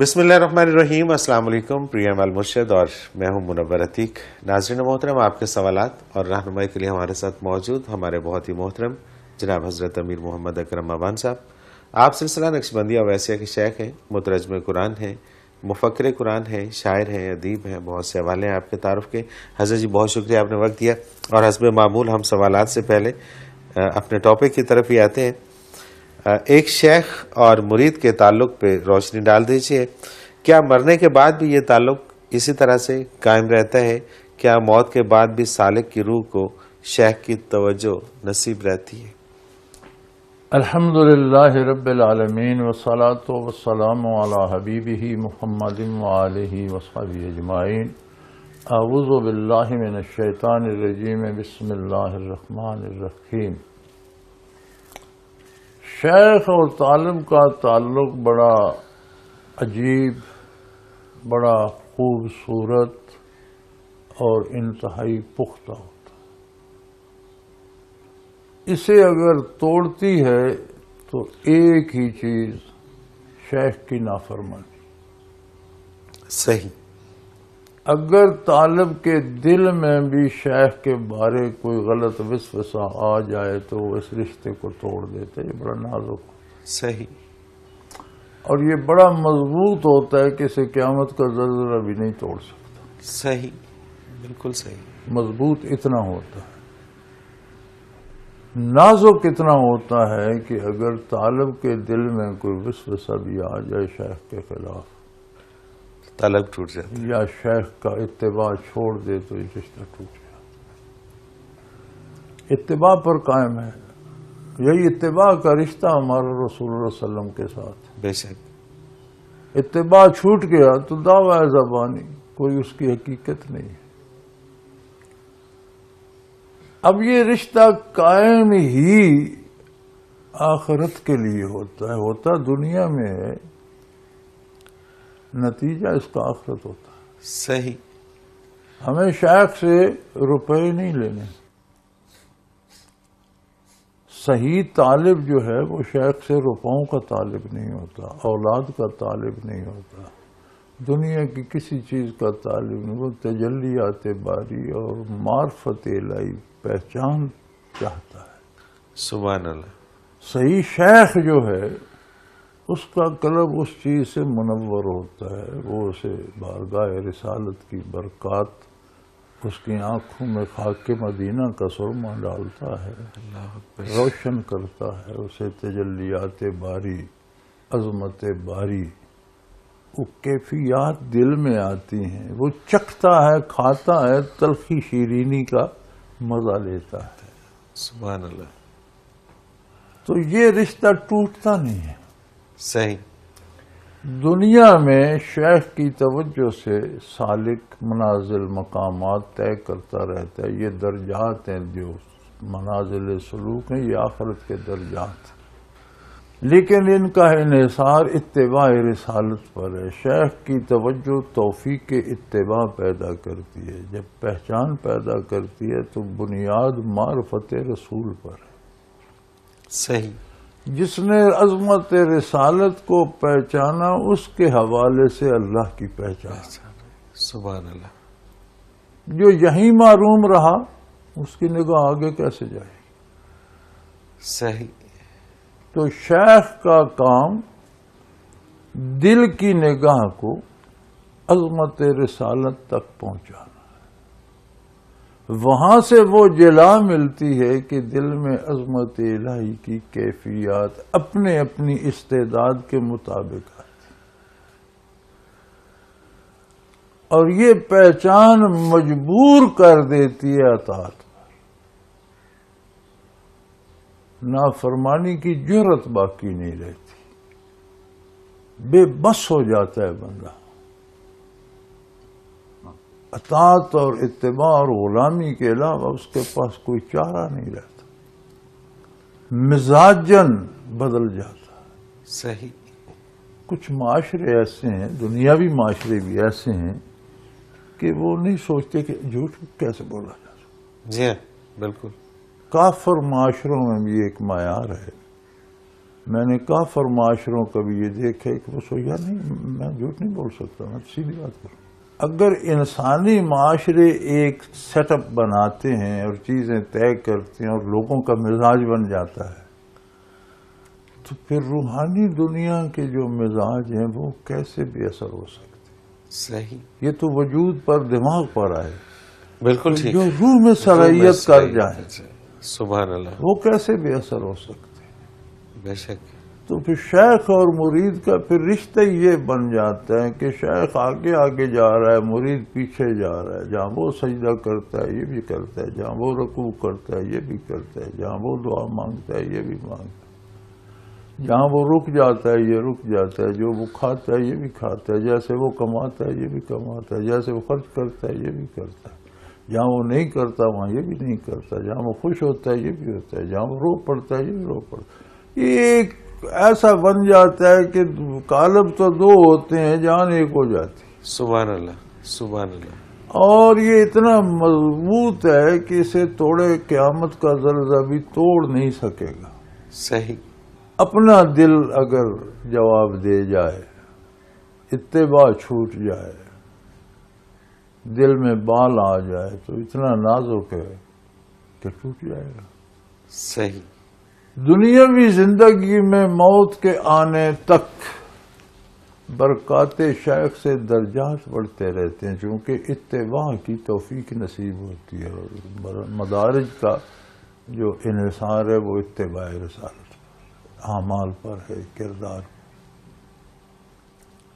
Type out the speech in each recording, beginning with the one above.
بسم اللہ الرحمن الرحیم۔ السلام علیکم، پریم المرشد اور میں ہوں منور عتیق۔ ناظرین محترم، آپ کے سوالات اور رہنمائی کے لیے ہمارے ساتھ موجود ہمارے بہت ہی محترم جناب حضرت امیر محمد اکرم ابان صاحب۔ آپ سلسلہ نقشبندیہ اویسیہ کے شیخ ہیں، مترجم قرآن ہیں، مفکر قرآن ہیں، شاعر ہیں، ادیب ہیں، بہت سے حوالے ہیں آپ کے تعارف کے۔ حضرت جی بہت شکریہ، آپ نے وقت دیا، اور حسب معمول ہم سوالات سے پہلے اپنے ٹاپک کی طرف ہی آتے ہیں۔ ایک شیخ اور مرید کے تعلق پہ روشنی ڈال دیجیے۔ کیا مرنے کے بعد بھی یہ تعلق اسی طرح سے قائم رہتا ہے؟ کیا موت کے بعد بھی سالک کی روح کو شیخ کی توجہ نصیب رہتی ہے؟ الحمدللہ رب العالمین والصلاة والسلام علی حبیبہ محمد وآلہ وصحبہ اجمعین۔ اعوذ باللہ من الشیطان الرجیم، بسم اللہ الرحمن الرحیم۔ شیخ اور طالب کا تعلق بڑا عجیب، بڑا خوبصورت اور انتہائی پختہ ہوتا ہے۔ اسے اگر توڑتی ہے تو ایک ہی چیز، شیخ کی نافرمانی۔ صحیح۔ اگر طالب کے دل میں بھی شیخ کے بارے کوئی غلط وسوسہ آ جائے تو وہ اس رشتے کو توڑ دیتے۔ یہ بڑا نازک ہے۔ صحیح۔ اور یہ بڑا مضبوط ہوتا ہے کہ اسے قیامت کا زلزلہ بھی نہیں توڑ سکتا۔ صحیح، بالکل صحیح۔ مضبوط اتنا ہوتا ہے، نازک اتنا ہوتا ہے کہ اگر طالب کے دل میں کوئی وسوسہ بھی آ جائے شیخ کے خلاف، تعلق ٹوٹ جاتا ہے، یا شیخ کا اتباع چھوڑ دے تو یہ رشتہ ٹوٹ جائے۔ اتباع پر قائم ہے۔ یہی اتباع کا رشتہ ہمارا رسول اللہ صلی اللہ علیہ وسلم کے ساتھ۔ بے شک۔ اتباع چھوٹ گیا تو دعویٰ زبانی، کوئی اس کی حقیقت نہیں ہے۔ اب یہ رشتہ قائم ہی آخرت کے لیے ہوتا دنیا میں ہے، نتیجہ اس کا آخرت ہوتا ہے۔ صحیح۔ ہمیں شیخ سے روپے نہیں لینے۔ صحیح طالب جو ہے وہ شیخ سے روپوں کا طالب نہیں ہوتا، اولاد کا طالب نہیں ہوتا، دنیا کی کسی چیز کا طالب نہیں۔ وہ تجلیات باری اور معرفت الہی پہچان چاہتا ہے۔ سبحان اللہ۔ صحیح شیخ جو ہے اس کا قلب اس چیز سے منور ہوتا ہے، وہ اسے بارگاہ رسالت کی برکات اس کی آنکھوں میں خاک مدینہ کا سرما ڈالتا ہے، روشن کرتا ہے، اسے تجلیات باری، عظمت باری، وہ کیفیات دل میں آتی ہیں، وہ چکھتا ہے، کھاتا ہے، تلخی شیرینی کا مزہ لیتا ہے۔ سبحان اللہ۔ تو یہ رشتہ ٹوٹتا نہیں ہے۔ صحیح۔ دنیا میں شیخ کی توجہ سے سالک منازل مقامات طے کرتا رہتا ہے۔ یہ درجات ہیں، جو منازل سلوک ہیں، یہ آخرت کے درجات ہیں، لیکن ان کا انحصار اتباع رسالت پر ہے۔ شیخ کی توجہ توفیق اتباع پیدا کرتی ہے۔ جب پہچان پیدا کرتی ہے تو بنیاد معرفت رسول پر ہے۔ صحیح۔ جس نے عظمت رسالت کو پہچانا اس کے حوالے سے اللہ کی پہچان۔ سبحان اللہ۔ جو یہیں معروم رہا اس کی نگاہ آگے کیسے جائے؟ صحیح۔ تو شیخ کا کام دل کی نگاہ کو عظمت رسالت تک پہنچانا ہے۔ وہاں سے وہ جلا ملتی ہے کہ دل میں عظمت الہی کی کیفیات اپنے اپنی استعداد کے مطابق آتی، اور یہ پہچان مجبور کر دیتی ہے اطاعت پر۔ نافرمانی کی جرأت باقی نہیں رہتی، بے بس ہو جاتا ہے بندہ۔ اطاعت اور اتباع اور غلامی کے علاوہ اس کے پاس کوئی چارہ نہیں رہتا، مزاجن بدل جاتا ہے۔ صحیح۔ کچھ معاشرے ایسے ہیں، دنیاوی معاشرے بھی ایسے ہیں کہ وہ نہیں سوچتے کہ جھوٹ کیسے بولا جا سکتا۔ جی ہاں، بالکل۔ کافر معاشروں میں بھی ایک معیار ہے میں نے کافر معاشروں کا بھی یہ دیکھا کہ وہ سو یا نہیں، میں جھوٹ نہیں بول سکتا، میں سیدھی بات کروں. اگر انسانی معاشرے ایک سیٹ اپ بناتے ہیں اور چیزیں طے کرتے ہیں اور لوگوں کا مزاج بن جاتا ہے، تو پھر روحانی دنیا کے جو مزاج ہیں وہ کیسے بے اثر ہو سکتے؟ صحیح. یہ تو وجود پر، دماغ پر آئے. بالکل ٹھیک. جو روح میں صلاحیت کر جائیں سبحان اللہ. وہ کیسے بے اثر ہو سکتے؟ بے شک. تو پھر شیخ اور مرید کا پھر رشتہ یہ بن جاتا ہے کہ شیخ آگے آگے جا رہا ہے، مرید پیچھے جا رہا ہے. جہاں وہ سجدہ کرتا ہے یہ بھی کرتا ہے، جہاں وہ رکوع کرتا ہے یہ بھی کرتا ہے، جہاں وہ دعا مانگتا ہے یہ بھی مانگتا ہے، جہاں وہ رک جاتا ہے یہ رک جاتا ہے، جو وہ کھاتا ہے یہ بھی کھاتا ہے، جیسے وہ کماتا ہے یہ بھی کماتا ہے، جیسے وہ خرچ کرتا ہے یہ بھی کرتا ہے، جہاں وہ نہیں کرتا وہاں یہ بھی نہیں کرتا، جہاں وہ خوش ہوتا ہے یہ بھی ہوتا ہے، جہاں وہ رو پڑتا ہے یہ بھی رو پڑتا ہے. یہ ایک ایسا بن جاتا ہے کہ قالب تو دو ہوتے ہیں، جان ایک ہو جاتی. سبحان اللہ. سبحان اللہ. اور یہ اتنا مضبوط ہے کہ اسے توڑے قیامت کا زلزلہ بھی توڑ نہیں سکے گا. صحیح. اپنا دل اگر جواب دے جائے، اتباع چھوٹ جائے، دل میں بال آ جائے تو اتنا نازک ہے کہ ٹوٹ جائے گا. صحیح. دنیاوی زندگی میں موت کے آنے تک برکات شیخ سے درجات بڑھتے رہتے ہیں، چونکہ اتباع کی توفیق نصیب ہوتی ہے. اور مدارج کا جو انحصار ہے وہ اتباع رسالت پر، اعمال پر ہے، کردار پر.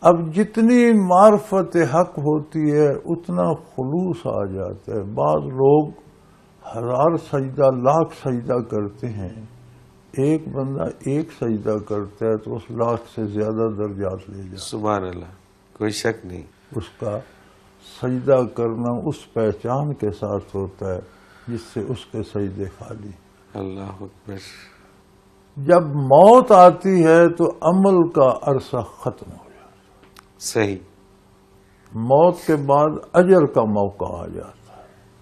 اب جتنی معرفت حق ہوتی ہے اتنا خلوص آ جاتا ہے. بعض لوگ 1000 سجدہ، لاکھ سجدہ کرتے ہیں، ایک بندہ ایک سجدہ کرتا ہے تو اس لاکھ سے زیادہ درجات لے جاتا ہے. سبحان اللہ. کوئی شک نہیں. اس کا سجدہ کرنا اس پہچان کے ساتھ ہوتا ہے جس سے اس کے سجدے خالی. اللہ اکبر. جب موت آتی ہے تو عمل کا عرصہ ختم ہو جاتا ہے. صحیح. موت کے بعد اجر کا موقع آ جاتا ہے.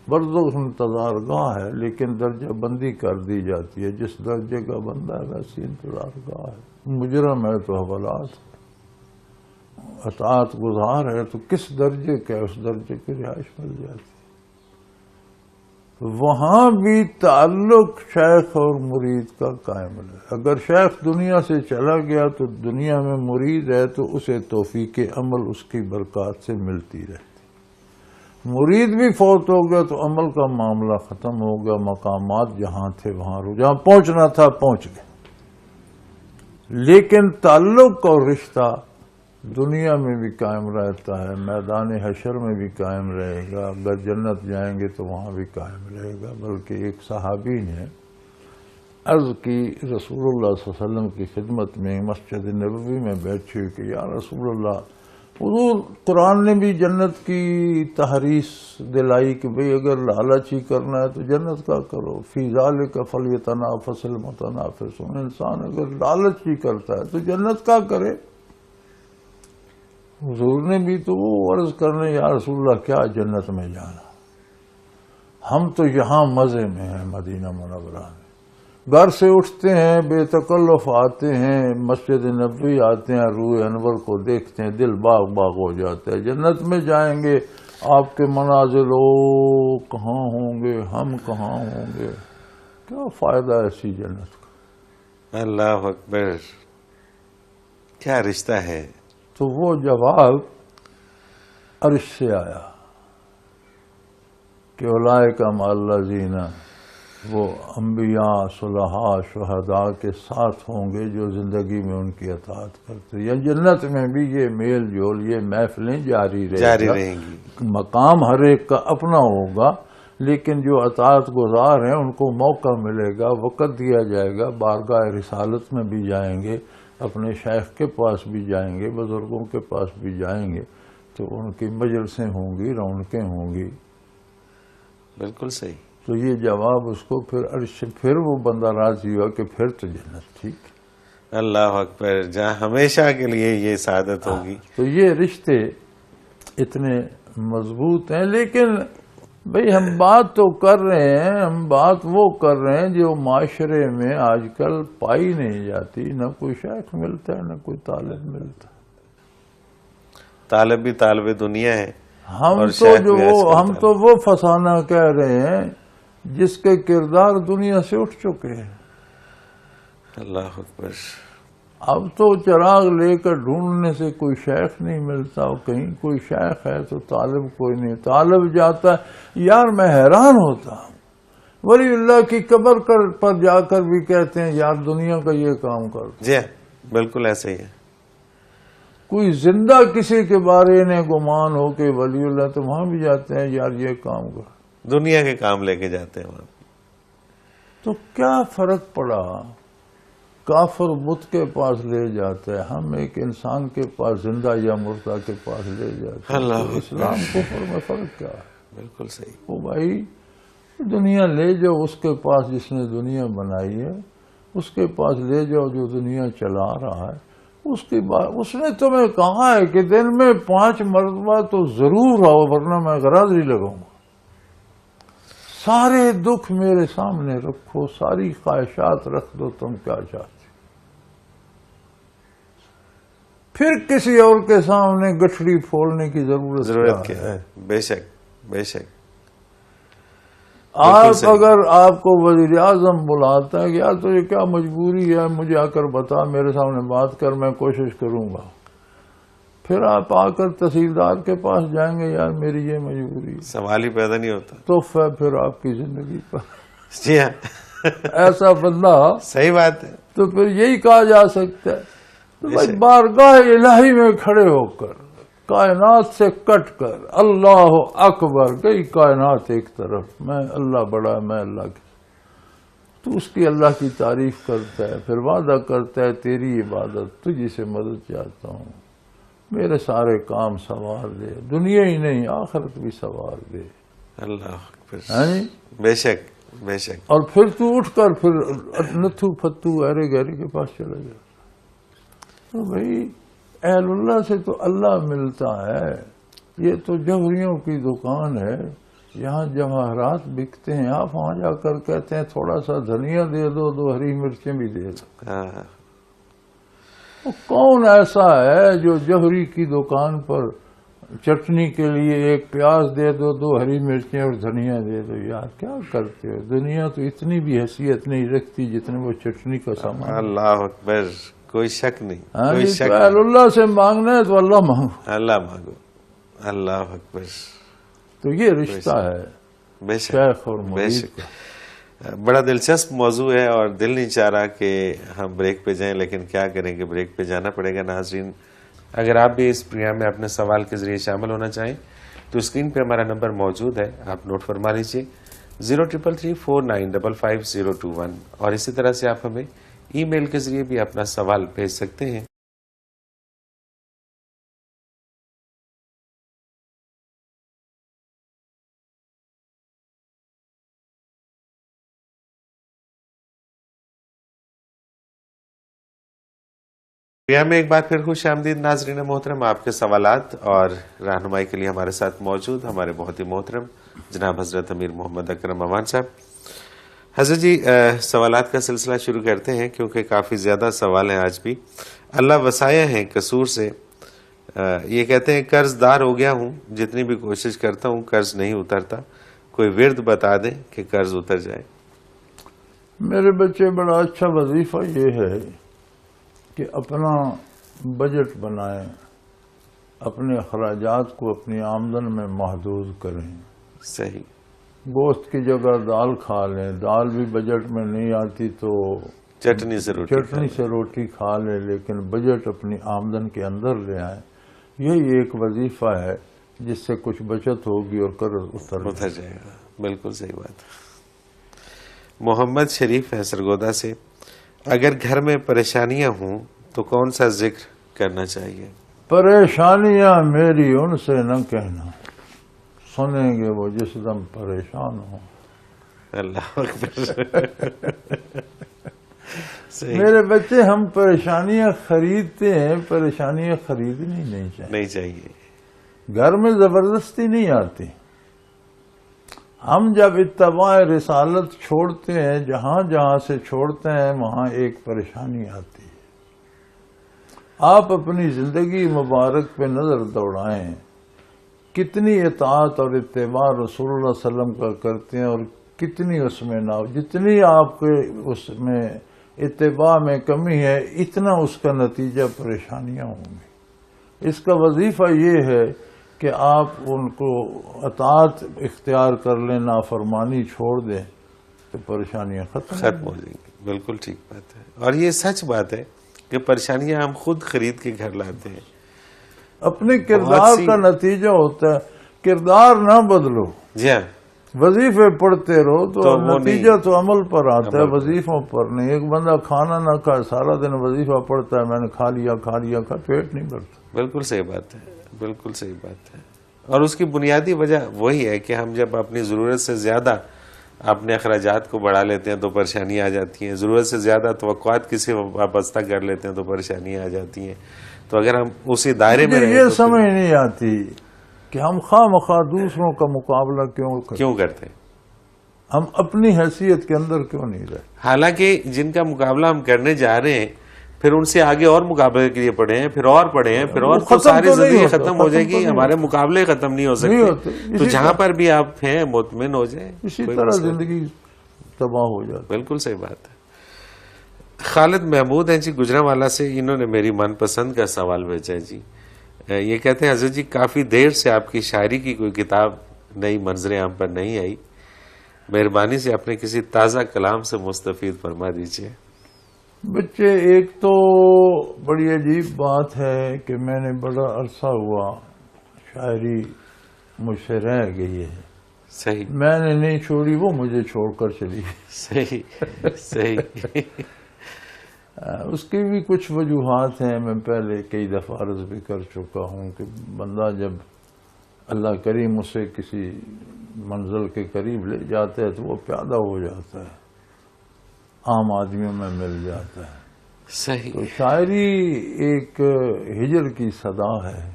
برزخ انتظار گاہ ہے لیکن درجہ بندی کر دی جاتی ہے. جس درجے کا بندہ ہے ویسی انتظار گاہ ہے. مجرم ہے تو حوالات ہے، اطاعت گزار ہے تو کس درجے کا ہے اس درجے کی رہائش مل جاتی ہے. وہاں بھی تعلق شیخ اور مرید کا قائم ہے. اگر شیخ دنیا سے چلا گیا تو دنیا میں مرید ہے تو اسے توفیق عمل اس کی برکات سے ملتی رہتی. مرید بھی فوت ہو گیا تو عمل کا معاملہ ختم ہو گیا. مقامات جہاں تھے وہاں جہاں پہنچنا تھا پہنچ گئے. لیکن تعلق اور رشتہ دنیا میں بھی قائم رہتا ہے، میدان حشر میں بھی قائم رہے گا. اگر جنت جائیں گے تو وہاں بھی قائم رہے گا. بلکہ ایک صحابی نے عرض کی رسول اللہ صلی اللہ علیہ وسلم کی خدمت میں مسجد نبوی میں بیٹھے کہ یا رسول اللہ، حضور قرآن نے بھی جنت کی تحریص دلائی کہ بھئی اگر لالچ ہی کرنا ہے تو جنت کا کرو. فی ذالک فلیتنافس المتنافسون. انسان اگر لالچ ہی کرتا ہے تو جنت کا کرے. حضور نے بھی تو وہ عرض کرنے یا رسول اللہ کیا جنت میں جانا، ہم تو یہاں مزے میں ہیں مدینہ منورہ میں. گھر سے اٹھتے ہیں، بے تکلف آتے ہیں، مسجد نبوی آتے ہیں، روح انور کو دیکھتے ہیں، دل باغ باغ ہو جاتا ہے. جنت میں جائیں گے آپ کے منازل کہاں ہوں گے، ہم کہاں ہوں گے. کیا فائدہ ایسی جنت کا. اللہ اکبر. کیا رشتہ ہے. تو وہ جواب عرش سے آیا کہ اولئک مع الذین، وہ انبیاء، صلحاء، شہداء کے ساتھ ہوں گے جو زندگی میں ان کی اطاعت کرتے. یا جنت میں بھی یہ میل جول، یہ محفلیں جاری رہیں گی. مقام ہر ایک کا اپنا ہوگا، لیکن جو اطاعت گزار ہیں ان کو موقع ملے گا، وقت دیا جائے گا. بارگاہ رسالت میں بھی جائیں گے، اپنے شیخ کے پاس بھی جائیں گے، بزرگوں کے پاس بھی جائیں گے تو ان کی مجلسیں ہوں گی، رونقیں ہوں گی. بالکل صحیح. تو یہ جواب اس کو پھر وہ بندہ راضی ہوا کہ پھر تو جنت ٹھیک. اللہ اکبر. جہاں ہمیشہ کے لیے یہ سعادت ہوگی. تو یہ رشتے اتنے مضبوط ہیں. لیکن بھئی ہم بات تو کر رہے ہیں، ہم بات وہ کر رہے ہیں جو معاشرے میں آج کل پائی نہیں جاتی، نہ کوئی شیخ ملتا ہے نہ کوئی طالب ملتا ہے۔ طالب بھی طالب دنیا ہے ہم اور تو شیخ جو بھی آج کل ہم تو وہ فسانہ کہہ رہے ہیں جس کے کردار دنیا سے اٹھ چکے ہیں۔ اللہ اکبر۔ اب تو چراغ لے کر ڈھونڈنے سے کوئی شیخ نہیں ملتا، اور کہیں کوئی شیخ ہے تو طالب کوئی نہیں، طالب جاتا ہے۔ یار میں حیران ہوتا ہوں، ولی اللہ کی قبر پر جا کر بھی کہتے ہیں یار دنیا کا یہ کام کر۔ جی ہاں، بالکل ایسے ہی ہے۔ کوئی زندہ کسی کے بارے میں گمان ہو کہ ولی اللہ تو وہاں بھی جاتے ہیں یار یہ کام کر، دنیا کے کام لے کے جاتے ہیں وہاں۔ تو کیا فرق پڑا؟ کافر بت کے پاس لے جاتا ہے، ہم ایک انسان کے پاس زندہ یا مردہ کے پاس لے جاتے ہیں۔ اللہ تو اسلام کفر میں فرق کیا ہے؟ بالکل صحیح۔ وہ بھائی دنیا لے جاؤ اس کے پاس جس نے دنیا بنائی ہے، اس کے پاس لے جاؤ جو دنیا چلا رہا ہے۔ اس کی بات اس نے تمہیں کہا ہے کہ دن میں 5 مرتبہ تو ضرور آؤ ورنہ میں غراضی لگاؤں گا۔ سارے دکھ میرے سامنے رکھو، ساری خواہشات رکھ دو، تم کیا چاہتے؟ پھر کسی اور کے سامنے گٹھڑی پھوڑنے کی ضرورت کیا ہے؟ بے شک بے شک۔ آپ اگر آپ کو وزیر اعظم بلاتا ہے کہ یار تو یہ کیا مجبوری ہے، مجھے آ کر بتا، میرے سامنے بات کر، میں کوشش کروں گا۔ پھر آپ آ کر تحصیلدار کے پاس جائیں گے یار میری یہ مجبوری ہے، سوال ہی پیدا نہیں ہوتا۔ تو پھر آپ کی زندگی پر جی ہاں ایسا بندہ صحیح بات ہے۔ تو پھر یہی کہا جا سکتا ہے تو بھائی بارگاہ الہی میں کھڑے ہو کر کائنات سے کٹ کر اللہ اکبر، گئی کائنات ایک طرف، میں اللہ بڑا، میں اللہ کی، تو اس کی اللہ کی تعریف کرتا ہے، پھر وعدہ کرتا ہے تیری عبادت، تجھی سے مدد چاہتا ہوں، میرے سارے کام سنوار دے، دنیا ہی نہیں آخرت بھی سنوار دے۔ اللہ اکبر۔ ہاں جی، بے شک بے شک۔ اور پھر تو اٹھ کر پھر نتھو پھتو ایرے گہرے کے پاس چلا جا۔ تو بھائی اہل اللہ سے تو اللہ ملتا ہے، یہ تو جوہریوں کی دکان ہے، یہاں جواہرات بکتے ہیں، آپ وہاں جا کر کہتے ہیں تھوڑا سا دھنیا دے دو، 2 ہری مرچیں بھی دے دو۔ ہاں، تو کون ایسا ہے جو جوہری کی دکان پر چٹنی کے لیے 1 پیاز دے دو، 2 ہری مرچیں اور دھنیا دے دو؟ یار کیا کرتے ہو؟ دنیا تو اتنی بھی حیثیت نہیں رکھتی جتنے وہ چٹنی کا سامان۔ اللہ اکبر، کوئی شک نہیں، ہاں کوئی جی، شک تو اہل نہیں۔ اللہ سے مانگنا ہے تو اللہ مانگو، اللہ مانگو، اللہ اکبر۔ تو یہ رشتہ ہے بے شک شیخ اور بے مرید شک۔ کا۔ بڑا دلچسپ موضوع ہے اور دل نہیں چاہ رہا کہ ہم بریک پہ جائیں، لیکن کیا کریں کہ بریک پہ جانا پڑے گا۔ ناظرین، اگر آپ بھی اس پروگرام میں اپنے سوال کے ذریعے شامل ہونا چاہیں تو اسکرین پہ ہمارا نمبر موجود ہے، آپ نوٹ فرما لیجیے 033349555021، اور اسی طرح سے آپ ہمیں ای میل کے ذریعے بھی اپنا سوال بھیج سکتے ہیں۔ پروگرام میں ایک بار پھر خوش آمدید ناظرین محترم، آپ کے سوالات اور رہنمائی کے لیے ہمارے ساتھ موجود ہمارے بہت ہی محترم جناب حضرت امیر محمد اکرم امان صاحب۔ حضرت جی، سوالات کا سلسلہ شروع کرتے ہیں کیونکہ کافی زیادہ سوال ہیں آج بھی۔ اللہ وسایہ ہیں قصور سے، یہ کہتے ہیں قرض دار ہو گیا ہوں، جتنی بھی کوشش کرتا ہوں قرض نہیں اترتا، کوئی ورد بتا دیں کہ قرض اتر جائے۔ میرے بچے بڑا اچھا وظیفہ یہ ہے کہ اپنا بجٹ بنائیں، اپنے اخراجات کو اپنی آمدن میں محدود کریں۔ صحیح۔ گوشت کی جگہ دال کھا لیں، دال بھی بجٹ میں نہیں آتی تو چٹنی سے روٹی کھا لیں، لیکن بجٹ اپنی آمدن کے اندر لے آئیں۔ یہی ایک وظیفہ ہے جس سے کچھ بچت ہوگی اور قرض اتر جائے گا۔ بالکل صحیح بات۔ محمد شریف ہے سرگودا سے، اگر گھر میں پریشانیاں ہوں تو کون سا ذکر کرنا چاہیے؟ پریشانیاں میری ان سے نہ کہنا، سنیں گے وہ جس دم پریشان ہوں۔ اللہ اکبر۔ میرے بچے، ہم پریشانیاں خریدتے ہیں، پریشانیاں خریدنی نہیں چاہیے۔ نہیں چاہیے۔ گھر میں زبردستی نہیں آتی، ہم جب اتباع رسالت چھوڑتے ہیں، جہاں جہاں سے چھوڑتے ہیں وہاں ایک پریشانی آتی ہے۔ آپ اپنی زندگی مبارک پہ نظر دوڑائیں، کتنی اطاعت اور اتباع رسول اللہ صلی اللہ علیہ وسلم کا کرتے ہیں اور کتنی اس میں نہ، جتنی آپ کے اس میں اتباع میں کمی ہے اتنا اس کا نتیجہ پریشانیاں ہوں گی۔ اس کا وظیفہ یہ ہے کہ آپ ان کو اطاعت اختیار کر لیں، نافرمانی چھوڑ دیں تو پریشانیاں ختم ہو جائیں گی۔ بالکل ٹھیک بات ہے، اور یہ سچ بات ہے کہ پریشانیاں ہم خود خرید کے گھر لاتے ہیں۔ اپنے کردار کا نتیجہ ہوتا ہے، کردار نہ بدلو، جی ہاں، وظیفے پڑھتے رہو تو وہ نتیجہ نہیں، تو عمل پر آتا ہے، عمل پر۔ وظیفوں پر نہیں۔ ایک بندہ کھانا نہ کھائے سارا دن وظیفہ پڑھتا ہے، میں نے کھا لیا پیٹ نہیں بھرتا۔ بالکل صحیح بات ہے، بالکل صحیح بات ہے، اور اس کی بنیادی وجہ وہی ہے کہ ہم جب اپنی ضرورت سے زیادہ اپنے اخراجات کو بڑھا لیتے ہیں تو پریشانیاں آ جاتی ہیں، ضرورت سے زیادہ توقعات کسی وابستہ کر لیتے ہیں تو پریشانیاں آ جاتی ہیں۔ تو اگر ہم اسی دائرے میں رہیں یہ تو سمجھ نہیں آتی کہ ہم خواہ مخواہ دوسروں کا مقابلہ کیوں کرتے ہیں؟ ہم اپنی حیثیت کے اندر کیوں نہیں رہے؟ حالانکہ جن کا مقابلہ ہم کرنے جا رہے ہیں پھر ان سے آگے اور مقابلے کے لیے پڑھے ہیں، پھر اور پڑھے ہیں، پھر اور، تو ساری زندگی ختم ہو جائے گی، ہمارے مقابلے ختم نہیں ہو سکتے۔ تو جہاں پر بھی آپ ہیں مطمئن ہو جائیں، اسی طرح زندگی تباہ ہو جاتی۔ بالکل صحیح بات ہے۔ خالد محمود ہیں جی گجرانوالہ سے، انہوں نے میری من پسند کا سوال بھیجا ہے جی۔ یہ کہتے ہیں حضرت جی کافی دیر سے آپ کی شاعری کی کوئی کتاب نئی منظر عام پر نہیں آئی، مہربانی سے اپنے کسی تازہ کلام سے مستفید فرما دیجیے۔ بچے، ایک تو بڑی عجیب بات ہے کہ میں نے بڑا عرصہ ہوا شاعری مجھ سے رہ گئی ہے، صحیح، میں نے نہیں چھوڑی، وہ مجھے چھوڑ کر چلی۔ صحیح صحیح۔ اس کی بھی کچھ وجوہات ہیں، میں پہلے کئی دفعہ عرض بھی کر چکا ہوں کہ بندہ جب اللہ کریم اسے کسی منزل کے قریب لے جاتا ہے تو وہ پیادہ ہو جاتا ہے، عام آدمیوں میں مل جاتا ہے۔ صحیح، تو شاعری ایک ہجر کی صدا ہے۔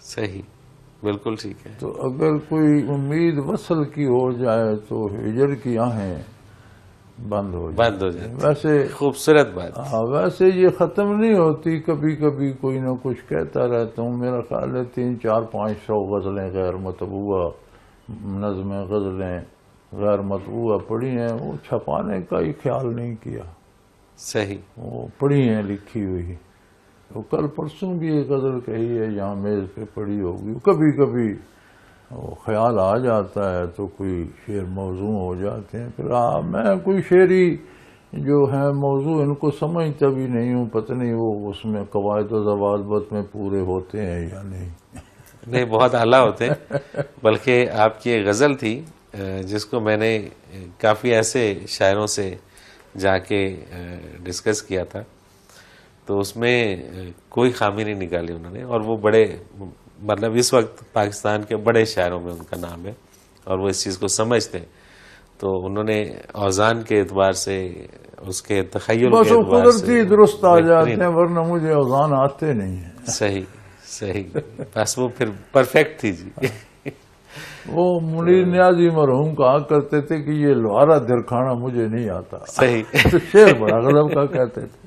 صحیح، بالکل ٹھیک ہے۔ تو اگر کوئی امید وصل کی ہو جائے تو ہجر کی آہیں بند ہو جاتی، ویسے خوبصورت بات۔ ویسے یہ ختم نہیں ہوتی، کبھی کبھی کوئی نہ کچھ کہتا رہتا ہوں۔ میرا خیال ہے 300-400-500 غزلیں غیر مطبوعہ، نظمیں غزلیں غیر مطبوعہ پڑھی ہیں، وہ چھپانے کا ہی خیال نہیں کیا۔ صحیح، وہ پڑھی ہیں لکھی ہوئی۔ تو کل پرسوں بھی ایک غزل کہی ہے یہاں میز پہ پڑھی ہوگی۔ کبھی کبھی خیال آ جاتا ہے تو کوئی شعر موضوع ہو جاتے ہیں، پھر میں کوئی شعری جو ہے موضوع ان کو سمجھتا بھی نہیں ہوں، پتہ نہیں وہ اس میں قواعد و ضوابط میں پورے ہوتے ہیں یا نہیں۔ نہیں، بہت اعلیٰ ہوتے ہیں۔ بلکہ آپ کی ایک غزل تھی جس کو میں نے کافی ایسے شاعروں سے جا کے ڈسکس کیا تھا، تو اس میں کوئی خامی نہیں نکالی انہوں نے، اور وہ بڑے، مطلب اس وقت پاکستان کے بڑے شاعروں میں ان کا نام ہے اور وہ اس چیز کو سمجھتے ہیں۔ تو انہوں نے اوزان کے اعتبار سے، اس کے تخیل کے بس وہ اعتبار سے قدرتی درست آ جاتے ہیں، ورنہ مجھے اوزان آتے نہیں ہیں۔ صحیح صحیح، بس وہ پھر پرفیکٹ تھی جی۔ وہ منیر نیازی مرحوم کہا کرتے تھے کہ یہ لوہارا درکھانا مجھے نہیں آتا۔ صحیح، تو شعر بڑا غضب کا کہتے تھے۔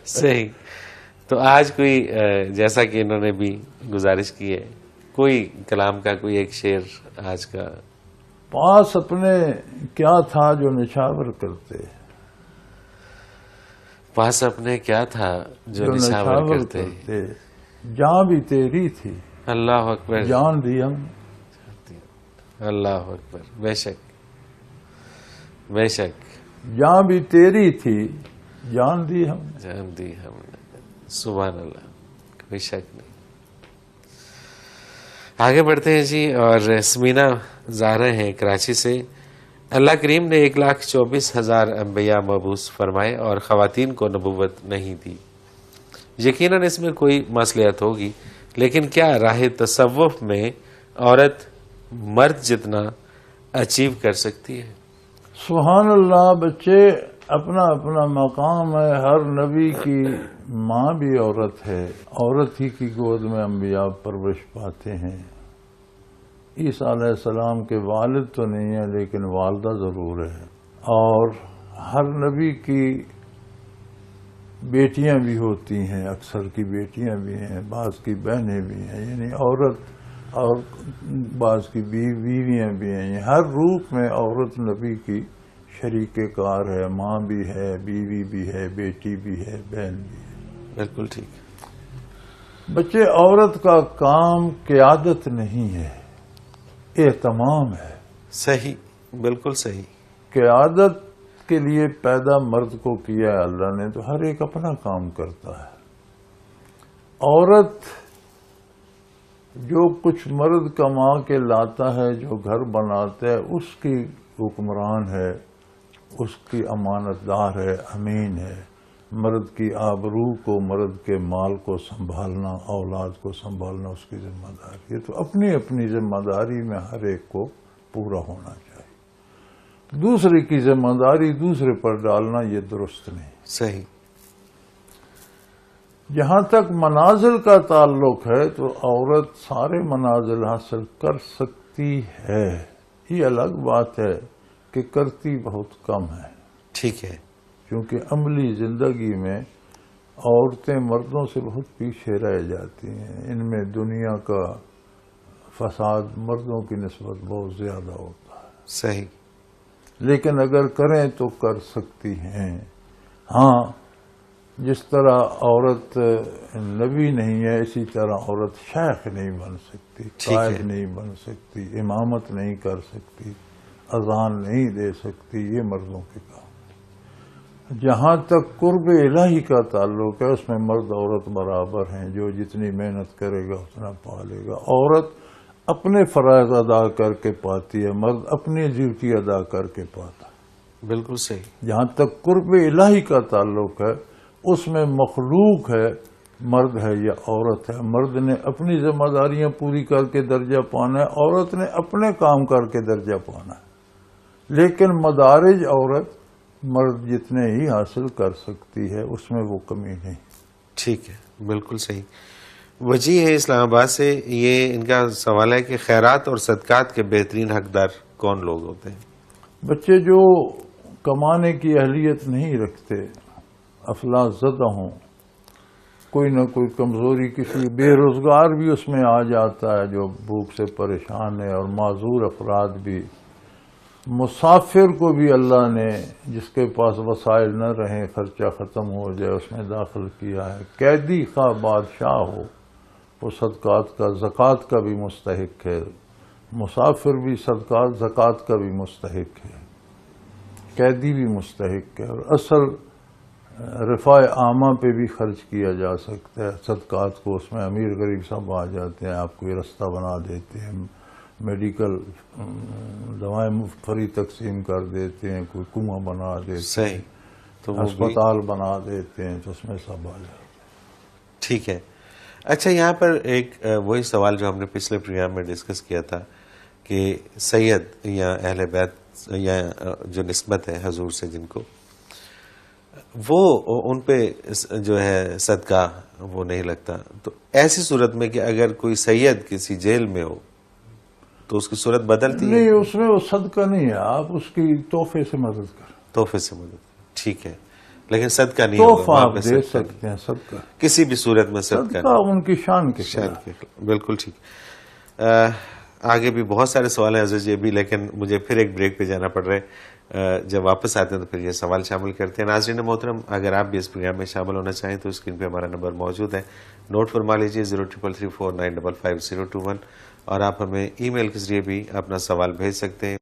صحیح۔ تو آج کوئی جیسا کہ انہوں نے بھی گزارش کی ہے، کوئی کلام کا کوئی ایک شعر آج کا۔ پاس اپنے کیا تھا جو نچھاور کرتے، پاس اپنے کیا تھا جو نچھاور کرتے، جان بھی تیری تھی، اللہ اکبر، جان دی ہم، اللہ اکبر، بے شک بے شک، جان بھی تیری تھی، جان دی ہم، جان دی ہم نے، سبحان اللہ، کوئی شک نہیں۔ آگے بڑھتے ہیں جی، اور سمینا زہرا ہیں کراچی سے۔ اللہ کریم نے 1,24,000 انبیاء مبعوث فرمائے اور خواتین کو نبوت نہیں دی۔ یقیناً اس میں کوئی مصلحت ہوگی، لیکن کیا راہ تصوف میں عورت مرد جتنا اچیو کر سکتی ہے؟ سبحان اللہ۔ بچے، اپنا اپنا مقام ہے، ہر نبی کی ماں بھی عورت ہے، عورت ہی کی گود میں انبیاء پرورش پاتے ہیں۔ عیسیٰ علیہ السلام کے والد تو نہیں ہیں لیکن والدہ ضرور ہے، اور ہر نبی کی بیٹیاں بھی ہوتی ہیں، اکثر کی بیٹیاں بھی ہیں، بعض کی بہنیں بھی ہیں، یعنی عورت اور بعض کی بیویاں بھی ہیں، یعنی ہر روپ میں عورت نبی کی شریک کار ہے، ماں بھی ہے، بیوی بھی ہے، بیٹی بھی ہے، بہن بھی ہے۔ بالکل ٹھیک۔ بچے، عورت کا کام قیادت نہیں ہے، اہتمام ہے۔ صحیح، بالکل صحیح۔ قیادت کے لیے پیدا مرد کو کیا ہے اللہ نے، تو ہر ایک اپنا کام کرتا ہے۔ عورت جو کچھ مرد کما کے لاتا ہے، جو گھر بناتا ہے، اس کی حکمران ہے، اس کی امانت دار ہے، امین ہے۔ مرد کی آبرو کو، مرد کے مال کو سنبھالنا، اولاد کو سنبھالنا اس کی ذمہ داری ہے۔ تو اپنی اپنی ذمہ داری میں ہر ایک کو پورا ہونا چاہیے۔ دوسرے کی ذمہ داری دوسرے پر ڈالنا یہ درست نہیں۔ صحیح۔ جہاں تک منازل کا تعلق ہے تو عورت سارے منازل حاصل کر سکتی ہے، یہ الگ بات ہے کہ کرتی بہت کم ہے۔ ٹھیک ہے۔ کیونکہ عملی زندگی میں عورتیں مردوں سے بہت پیچھے رہ جاتی ہیں، ان میں دنیا کا فساد مردوں کی نسبت بہت زیادہ ہوتا ہے۔ صحیح۔ لیکن اگر کریں تو کر سکتی ہیں۔ ہاں، جس طرح عورت نبی نہیں ہے، اسی طرح عورت شیخ نہیں بن سکتی، قائد نہیں بن سکتی، امامت نہیں کر سکتی، اذان نہیں دے سکتی، یہ مردوں کے کام۔ جہاں تک قرب الہی کا تعلق ہے اس میں مرد عورت برابر ہیں، جو جتنی محنت کرے گا اتنا پالے گا۔ عورت اپنے فرائض ادا کر کے پاتی ہے، مرد اپنی ڈیوٹی ادا کر کے پاتا ہے۔ بالکل صحیح۔ جہاں تک قرب الہی کا تعلق ہے اس میں مخلوق ہے، مرد ہے یا عورت ہے۔ مرد نے اپنی ذمہ داریاں پوری کر کے درجہ پانا ہے، عورت نے اپنے کام کر کے درجہ پانا ہے۔ لیکن مدارج عورت مرد جتنے ہی حاصل کر سکتی ہے، اس میں وہ کمی نہیں۔ ٹھیک ہے، بالکل صحیح۔ وجی ہے اسلام آباد سے، یہ ان کا سوال ہے کہ خیرات اور صدقات کے بہترین حقدار کون لوگ ہوتے ہیں؟ بچے جو کمانے کی اہلیت نہیں رکھتے، افلاس زدہ ہوں، کوئی نہ کوئی کمزوری، کسی بے روزگار بھی اس میں آ جاتا ہے جو بھوک سے پریشان ہے، اور معذور افراد بھی، مسافر کو بھی اللہ نے جس کے پاس وسائل نہ رہیں، خرچہ ختم ہو جائے، اس میں داخل کیا ہے۔ قیدی خواہ بادشاہ ہو، وہ صدقات کا، زکوٰۃ کا بھی مستحق ہے، مسافر بھی صدقات زکوٰۃ کا بھی مستحق ہے، قیدی بھی مستحق ہے، اور اصل رفاع عامہ پہ بھی خرچ کیا جا سکتا ہے صدقات کو۔ اس میں امیر غریب سب آ جاتے ہیں، آپ کو یہ رستہ بنا دیتے ہیں، میڈیکل دوائیں مفت فری تقسیم کر دیتے ہیں، کوئی کنواں بنا دیتے ہیں، صحیح، تو وہ ہسپتال بنا دیتے ہیں، تو اس میں سب آ جاتے ہیں۔ ٹھیک ہے۔ اچھا، یہاں پر ایک وہی سوال جو ہم نے پچھلے پروگرام میں ڈسکس کیا تھا کہ سید یا اہل بیت یا جو نسبت ہے حضور سے جن کو، وہ ان پہ جو ہے صدقہ وہ نہیں لگتا، تو ایسی صورت میں کہ اگر کوئی سید کسی جیل میں ہو تو اس کی صورت بدلتی ہے؟ نہیں، اس میں وہ صدقہ نہیں ہے، آپ اس کی تحفے سے مدد کریں، تحفے سے مدد، ٹھیک ہے، لیکن صدقہ نہیں تحفہ ہوگا، آپ دے سکتے ہیں، صدقہ کسی بھی صورت میں صدقہ صدقہ ان کی شان کے شان خلاف۔ کے خلاف۔ بالکل ٹھیک۔ آگے بھی بہت سارے سوال ہیں حضرت جی بھی، لیکن مجھے پھر ایک بریک پہ جانا پڑ رہا ہے۔ جب واپس آتے ہیں تو پھر یہ سوال شامل کرتے ہیں۔ ناظرین محترم، اگر آپ بھی اس پروگرام میں شامل ہونا چاہیں تو اسکرین پہ ہمارا نمبر موجود ہے، نوٹ فرما لیجیے 0333495521، اور آپ ہمیں ای میل کے ذریعے بھی اپنا سوال بھیج سکتے ہیں۔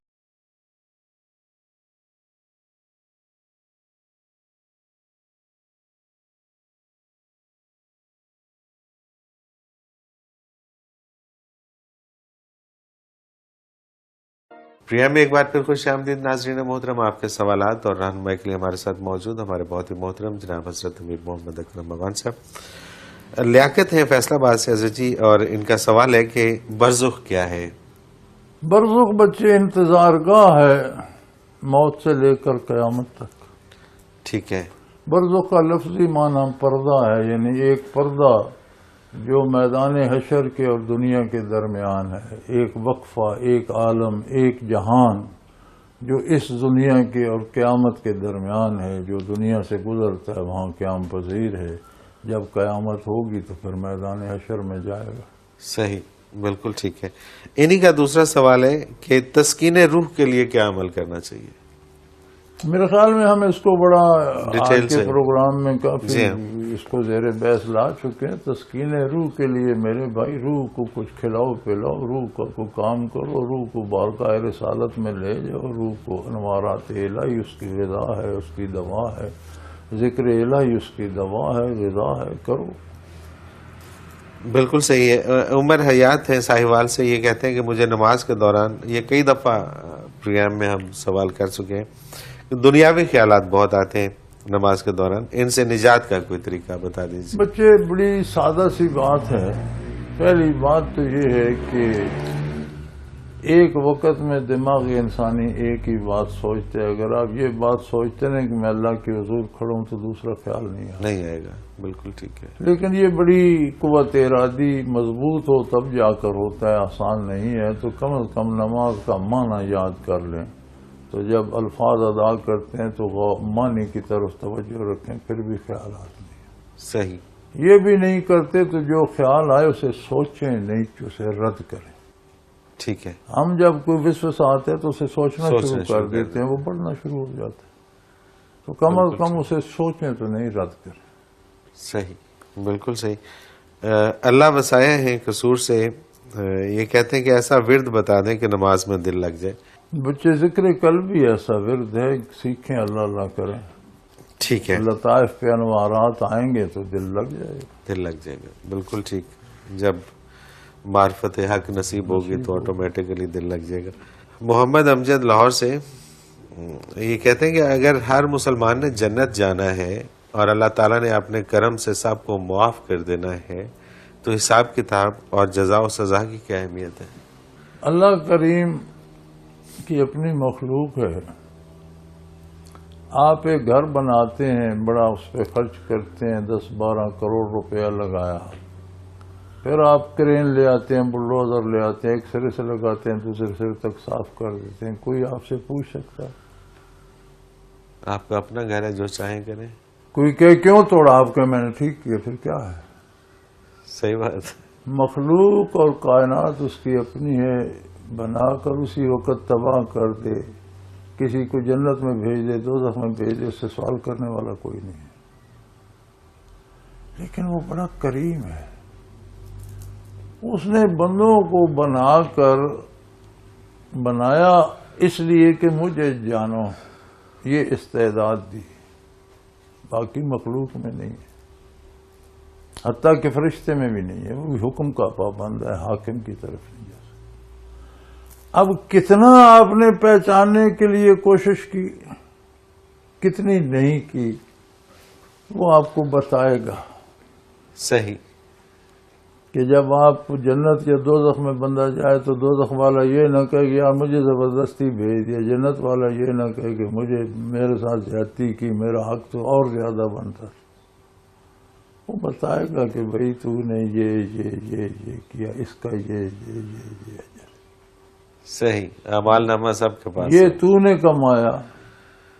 پروگرام میں ایک بار پھر خوش آمدید ناظرین محترم، آپ کے سوالات اور رہنمائی کے لیے ہمارے ساتھ موجود ہمارے بہت ہی محترم جناب حضرت امیر محمد اکرم مغان صاحب لیاقت ہیں فیصلہ آباد سے حضرت جی، اور ان کا سوال ہے کہ برزخ کیا ہے؟ برزخ بچے انتظار گاہ ہے موت سے لے کر قیامت تک۔ ٹھیک ہے۔ برزخ کا لفظی معنی پردہ ہے، یعنی ایک پردہ جو میدان حشر کے اور دنیا کے درمیان ہے، ایک وقفہ، ایک عالم، ایک جہان جو اس دنیا کے اور قیامت کے درمیان ہے، جو دنیا سے گزرتا ہے وہاں قیام پذیر ہے، جب قیامت ہوگی تو پھر میدان حشر میں جائے گا۔ صحیح، بالکل ٹھیک ہے۔ انہی کا دوسرا سوال ہے کہ تسکین روح کے لیے کیا عمل کرنا چاہیے؟ میرے خیال میں ہم اس کو بڑا ڈیٹیل آج کے سے پروگرام میں کافی جی ہاں۔ اس کو زیر بحث لا چکے ہیں۔ تسکین روح کے لیے میرے بھائی روح کو کچھ کھلاؤ پلاؤ، روح کا کوئی کام کرو، روح کو بارگاہ رسالت میں لے جاؤ، روح کو انوارات الہی اس کی غذا ہے، اس کی دوا ہے، ذکر الہی اس کی دوا ہے، غذا ہے، کرو۔ بالکل صحیح ہے۔ عمر حیات ہے ساہیوال سے، یہ کہتے ہیں کہ مجھے نماز کے دوران، یہ کئی دفعہ پروگرام میں ہم سوال کر چکے ہیں، دنیاوی خیالات بہت آتے ہیں نماز کے دوران، ان سے نجات کا کوئی طریقہ بتا دیجیے۔ بچے بڑی سادہ سی بات ہے۔ پہلی بات تو یہ ہے کہ ایک وقت میں دماغ انسانی ایک ہی بات سوچتے ہیں۔ اگر آپ یہ بات سوچتے ہیں کہ میں اللہ کے حضور کھڑا ہوں تو دوسرا خیال نہیں آئے گا۔ بالکل ٹھیک ہے۔ لیکن یہ بڑی قوت ارادی مضبوط ہو تب جا کر ہوتا ہے، آسان نہیں ہے۔ تو کم از کم نماز کا معنی یاد کر لیں، تو جب الفاظ ادا کرتے ہیں تو معنی کی طرف توجہ رکھیں، پھر بھی خیالات نہیں۔ صحیح۔ یہ بھی نہیں کرتے تو جو خیال آئے اسے سوچیں نہیں، اسے رد کریں۔ ٹھیک ہے۔ ہم جب کوئی وسوسہ آتا ہے تو اسے سوچنا شروع کر شروع دیتے ہیں، وہ بڑھنا شروع ہو جاتا ہے۔ تو کم از کم اسے سوچیں تو نہیں، رد کریں۔ صحیح، بالکل صحیح۔ اللہ وسائے ہیں قصور سے، یہ کہتے ہیں کہ ایسا ورد بتا دیں کہ نماز میں دل لگ جائے۔ بچے ذکر قلب بھی ایسا ورد ہے، سیکھیں، اللہ اللہ کریں، ٹھیک ہے، لطائف پہ انوارات آئیں گے تو دل لگ جائے گا۔ دل لگ جائے گا، بالکل ٹھیک۔ جب معرفت حق نصیب ہوگی تو آٹومیٹکلی دل لگ جائے گا۔ محمد امجد لاہور سے، یہ کہتے ہیں کہ اگر ہر مسلمان نے جنت جانا ہے اور اللہ تعالیٰ نے اپنے کرم سے سب کو معاف کر دینا ہے تو حساب کتاب اور جزا و سزا کی کیا اہمیت ہے؟ اللہ کریم کی اپنی مخلوق ہے۔ آپ ایک گھر بناتے ہیں، بڑا اس پہ خرچ کرتے ہیں، 10-12 کروڑ روپیہ لگایا، پھر آپ کرین لے آتے ہیں، بلڈوزر لے آتے ہیں، ایک سرے سے لگاتے ہیں، دوسرے سرے تک صاف کر دیتے ہیں۔ کوئی آپ سے پوچھ سکتا ہے؟ آپ کا اپنا گھر ہے، جو چاہیں کریں۔ کوئی کہ کیوں توڑا؟ آپ کا میں نے ٹھیک کیا، پھر کیا ہے؟ صحیح بات۔ مخلوق اور کائنات اس کی اپنی ہے، بنا کر اسی وقت تباہ کر دے، کسی کو جنت میں بھیج دے، دوزخ میں بھیج دے، اس سے سوال کرنے والا کوئی نہیں ہے۔ لیکن وہ بڑا کریم ہے، اس نے بندوں کو بنایا اس لیے کہ مجھے جانو، یہ استعداد دی، باقی مخلوق میں نہیں ہے، حتیٰ کہ فرشتے میں بھی نہیں ہے۔ وہ بھی حکم کا پابند ہے، حاکم کی طرف نہیں جا سکتا۔ اب کتنا آپ نے پہچاننے کے لیے کوشش کی، کتنی نہیں کی، وہ آپ کو بتائے گا۔ صحیح۔ کہ جب آپ جنت یا دوزخ میں بندہ جائے تو دوزخ والا یہ نہ کہے کہ یار مجھے زبردستی بھیج دیا، جنت والا یہ نہ کہے کہ مجھے میرے ساتھ زیادتی کی، میرا حق تو اور زیادہ بنتا۔ وہ بتائے گا کہ بھئی تو نے یہ کیا، اس کا یہ صحیح، اعمال نامہ سب کے پاس یہ ہے۔ تو نے کمایا،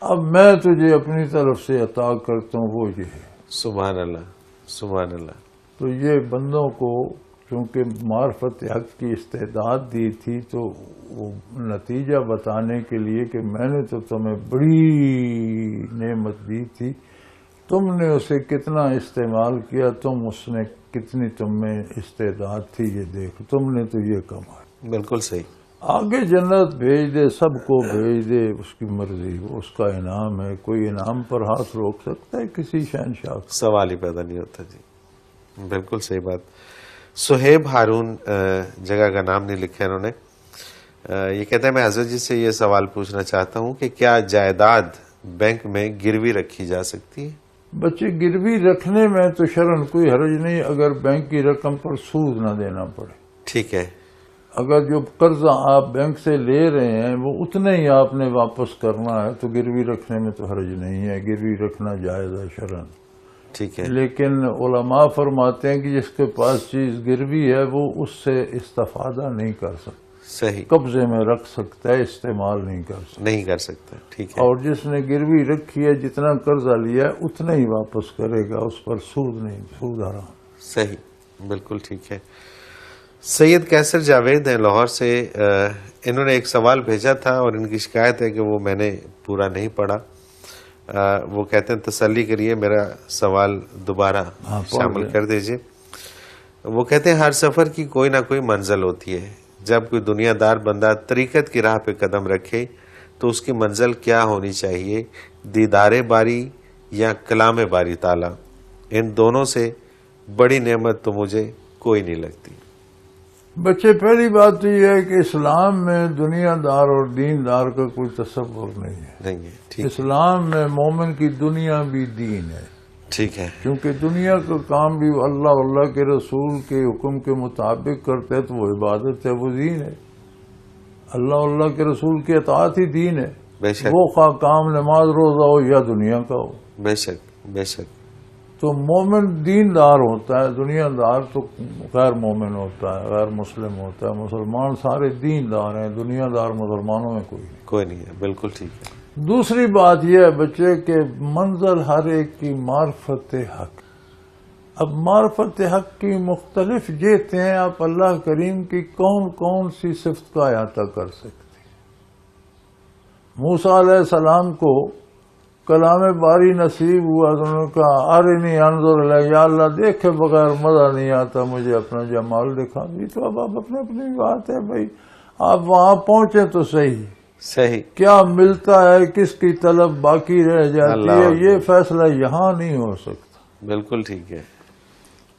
اب میں تجھے اپنی طرف سے عطا کرتا ہوں، وہ یہ ہے۔ سبحان اللہ، سبحان اللہ۔ تو یہ بندوں کو چونکہ معرفت حق کی استعداد دی تھی، تو وہ نتیجہ بتانے کے لیے کہ میں نے تو تمہیں بڑی نعمت دی تھی، تم نے اسے کتنا استعمال کیا، اس نے کتنی تم میں استعداد تھی، یہ دیکھ، تم نے تو یہ کمایا۔ بالکل صحیح۔ آگے جنت بھیج دے، سب کو بھیج دے، اس کی مرضی، وہ اس کا انعام ہے۔ کوئی انعام پر ہاتھ روک سکتا ہے کسی شہنشاہ کو؟ سوال ہی پیدا نہیں ہوتا۔ جی بالکل صحیح بات۔ سہیب ہارون جگہ کا نام نہیں لکھا انہوں نے، یہ کہتے ہیں میں حضرت جی سے یہ سوال پوچھنا چاہتا ہوں کہ کیا جائیداد بینک میں گروی رکھی جا سکتی ہے؟ بچے گروی رکھنے میں تو شرعاً کوئی حرج نہیں، اگر بینک کی رقم پر سود نہ دینا پڑے۔ ٹھیک ہے۔ اگر جو قرضہ آپ بینک سے لے رہے ہیں وہ اتنے ہی آپ نے واپس کرنا ہے تو گروی رکھنے میں تو حرج نہیں ہے، گروی رکھنا جائز ہے شرعاً۔ ٹھیک ہے، لیکن علماء فرماتے ہیں کہ جس کے پاس چیز گروی ہے وہ اس سے استفادہ نہیں کر سکتا، صحیح، قبضے میں رکھ سکتا ہے، استعمال نہیں کر سکتا. نہیں کر سکتا، ٹھیک ہے، اور جس نے گروی رکھی ہے جتنا قرضہ لیا ہے اتنا ہی واپس کرے گا، اس پر سود نہیں، سود حرام. صحیح، بالکل ٹھیک ہے. سید کیسر جاوید ہیں لاہور سے، انہوں نے ایک سوال بھیجا تھا اور ان کی شکایت ہے کہ وہ میں نے پورا نہیں پڑھا. وہ کہتے ہیں تسلی کریے، میرا سوال دوبارہ شامل کر دیجئے. وہ کہتے ہیں ہر سفر کی کوئی نہ کوئی منزل ہوتی ہے. جب کوئی دنیا دار بندہ طریقت کی راہ پہ قدم رکھے تو اس کی منزل کیا ہونی چاہیے؟ دیدار باری یا کلام باری تعالیٰ؟ ان دونوں سے بڑی نعمت تو مجھے کوئی نہیں لگتی. بچے، پہلی بات تو یہ ہے کہ اسلام میں دنیا دار اور دین دار کا کوئی تصور نہیں ہے. نہیں ہے، ٹھیک، اسلام میں مومن کی دنیا بھی دین ہے، ٹھیک ہے، کیونکہ دنیا کا کام بھی اللہ کے رسول کے حکم کے مطابق کرتے ہے تو وہ عبادت ہے، وہ دین ہے. اللہ کے رسول کی اطاعت ہی دین ہے. بے شک، وہ خواہ کام نماز روزہ ہو یا دنیا کا ہو. بے شک، بے شک، تو مومن دین دار ہوتا ہے، دنیا دار تو غیر مومن ہوتا ہے، غیر مسلم ہوتا ہے. مسلمان سارے دین دار ہیں، دنیا دار مسلمانوں میں کوئی نہیں. کوئی نہیں ہے، بالکل ٹھیک ہے. دوسری بات یہ ہے بچے کہ منزل ہر ایک کی معرفت حق. اب معرفت حق کی مختلف جہتیں ہیں. آپ اللہ کریم کی کون کون سی صفت کا احاطہ کر سکتے ہیں؟ موسیٰ علیہ السلام کو کلام باری نصیب ہوا تو انہوں نے کہا ارنی انظر الیک، یا اللہ دیکھے بغیر مزہ نہیں آتا، مجھے اپنا جمال دکھا. یہ تو اب اپنی اپنی بات ہے بھائی، آپ وہاں پہنچے تو صحیح. صحیح، کیا ملتا ہے، کس کی طلب باقی رہ جاتی اللہ ہے، اکبر. یہ فیصلہ یہاں نہیں ہو سکتا. بالکل ٹھیک ہے.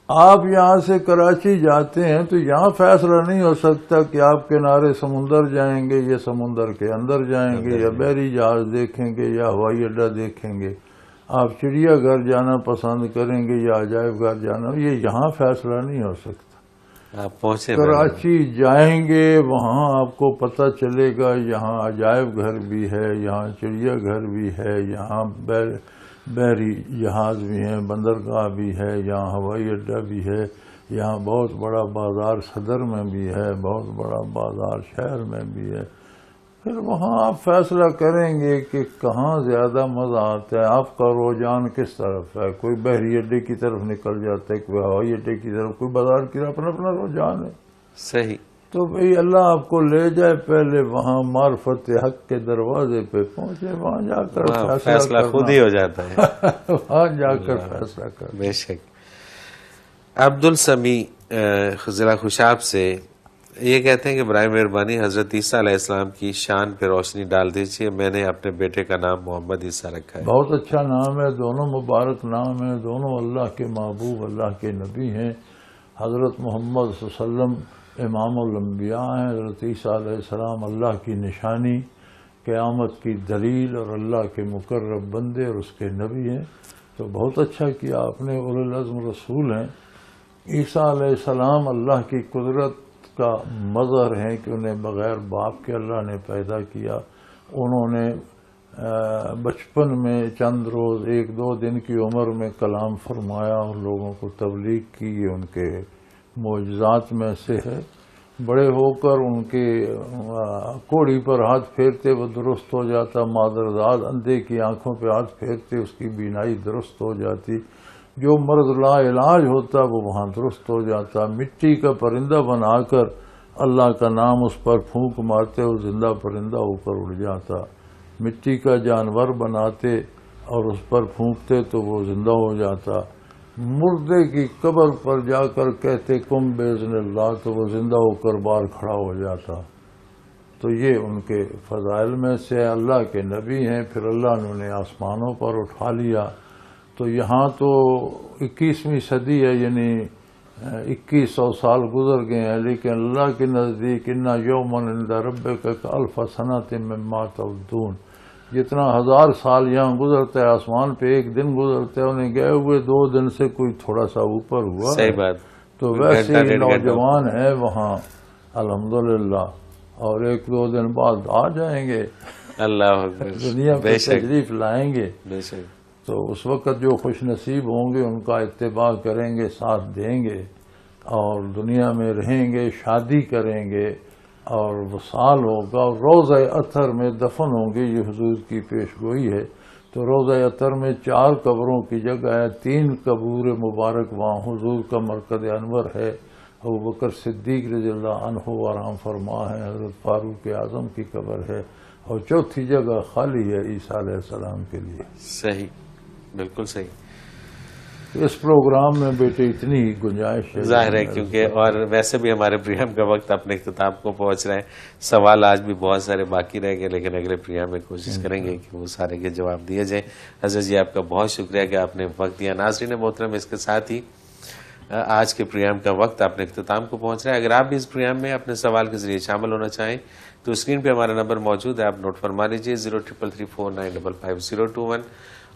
آپ یہاں سے کراچی جاتے ہیں تو یہاں فیصلہ نہیں ہو سکتا کہ آپ کنارے سمندر جائیں گے یا سمندر کے اندر جائیں گے یا بحری جہاز دیکھیں گے یا ہوائی اڈہ دیکھیں گے. آپ چڑیا گھر جانا پسند کریں گے یا عجائب گھر جانا، یہ یہاں فیصلہ نہیں ہو سکتا. آپ پہنچے کراچی جائیں گے، وہاں آپ کو پتہ چلے گا یہاں عجائب گھر بھی ہے، یہاں چڑیا گھر بھی ہے، یہاں بحری جہاز بھی ہیں، بندرگاہ بھی ہے، یہاں ہوائی اڈہ بھی ہے، یہاں بہت بڑا بازار صدر میں بھی ہے، بہت بڑا بازار شہر میں بھی ہے. پھر وہاں آپ فیصلہ کریں گے کہ کہاں زیادہ مزہ آتا ہے، آپ کا رجحان کس طرف ہے. کوئی بحری اڈے کی طرف نکل جاتا ہے، کوئی ہوائی اڈے کی طرف، کوئی بازار کی طرف، اپنا اپنا رجحان ہے. صحیح. تو بھئی اللہ آپ کو لے جائے، پہلے وہاں معرفت حق کے دروازے پہ پہنچے، وہاں جا کر فیصلہ خود ہی ہو جاتا ہے. وہاں جا کر فیصلہ کرنا. بے شک. عبدالسمیع ضلع خوشاب سے یہ کہتے ہیں کہ برائے مہربانی حضرت عیسیٰ علیہ السلام کی شان پہ روشنی ڈال دیجیے. میں نے اپنے بیٹے کا نام محمد عیسیٰ رکھا ہے. بہت اچھا نام ہے، دونوں مبارک نام ہیں، دونوں اللہ کے محبوب، اللہ کے نبی ہیں. حضرت محمد صلی اللہ علیہ وسلم امام الانبیاء ہیں. حضرت عیسیٰ علیہ السلام اللہ کی نشانی، قیامت کی دلیل اور اللہ کے مقرب بندے اور اس کے نبی ہیں. تو بہت اچھا کیا آپ نے، اولو العزم رسول ہیں. عیسیٰ علیہ السلام اللہ کی قدرت کا مظہر ہیں کہ انہیں بغیر باپ کے اللہ نے پیدا کیا. انہوں نے بچپن میں چند روز 1-2 دن کی عمر میں کلام فرمایا اور لوگوں کو تبلیغ کی. یہ ان کے معجزات میں سے ہے. بڑے ہو کر ان کے کوڑی پر ہاتھ پھیرتے وہ درست ہو جاتا، مادرزاد اندھے کی آنکھوں پہ ہاتھ پھیرتے اس کی بینائی درست ہو جاتی، جو مرض لا علاج ہوتا وہ وہاں درست ہو جاتا. مٹی کا پرندہ بنا کر اللہ کا نام اس پر پھونک مارتے وہ زندہ پرندہ اوپر اڑ جاتا. مٹی کا جانور بناتے اور اس پر پھونکتے تو وہ زندہ ہو جاتا. مردے کی قبر پر جا کر کہتے کم باذن اللہ تو وہ زندہ ہو کر باہر کھڑا ہو جاتا. تو یہ ان کے فضائل میں سے اللہ کے نبی ہیں. پھر اللہ نے انہیں آسمانوں پر اٹھا لیا. تو یہاں تو 21ویں صدی ہے، یعنی 2100 سال گزر گئے ہیں، لیکن اللہ کے نزدیک انا یومن عند ربک کالف سنۃ مما تعدون، جتنا 1000 سال یہاں گزرتا ہے آسمان پہ ایک دن گزرتا ہے، انہیں گئے ہوئے 2 دن سے کوئی تھوڑا سا اوپر ہوا. صحیح بات. تو ویسے ہی نوجوان ہیں وہاں الحمدللہ، اور 1-2 دن بعد آ جائیں گے، اللہ اکبر. دنیا پہ تشریف لائیں گے. بے شک. تو اس وقت جو خوش نصیب ہوں گے ان کا اتباع کریں گے، ساتھ دیں گے اور دنیا میں رہیں گے، شادی کریں گے اور وصال ہوگا اور روضہ اطہر میں دفن ہوں گے. یہ حضور کی پیش گوئی ہے. تو روضہ اطہر میں 4 قبروں کی جگہ ہے، 3 قبور مبارک وہاں حضور کا مرکز انور ہے. ابوبکر صدیق رضی اللہ عنہ آرام فرما ہے، حضرت فاروق اعظم کی قبر ہے، اور 4تھی جگہ خالی ہے عیسیٰ علیہ السلام کے لیے. صحیح، بالکل صحیح. اس پروگرام میں بیٹے اتنی ہی گنجائش ہے. ظاہر ہے کیونکہ اور ویسے بھی ہمارے پروگرام کا وقت اپنے اختتام کو پہنچ رہا ہے. سوال آج بھی بہت سارے باقی رہ گئے، لیکن اگلے پروگرام میں کوشش کریں گے کہ وہ سارے کے جواب دیے جائیں. حضرت جی آپ کا بہت شکریہ کہ آپ نے وقت دیا. ناظرین محترم، اس کے ساتھ ہی آج کے پروگرام کا وقت اپنے اختتام کو پہنچ رہا ہے. اگر آپ بھی اس پروگرام میں اپنے سوال کے ذریعے شامل ہونا چاہیں تو اسکرین پہ ہمارا نمبر موجود ہے، آپ نوٹ فرما لیجیے 033349555021،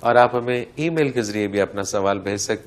اور آپ ہمیں ای میل کے ذریعے بھی اپنا سوال بھیج سکتے ہیں.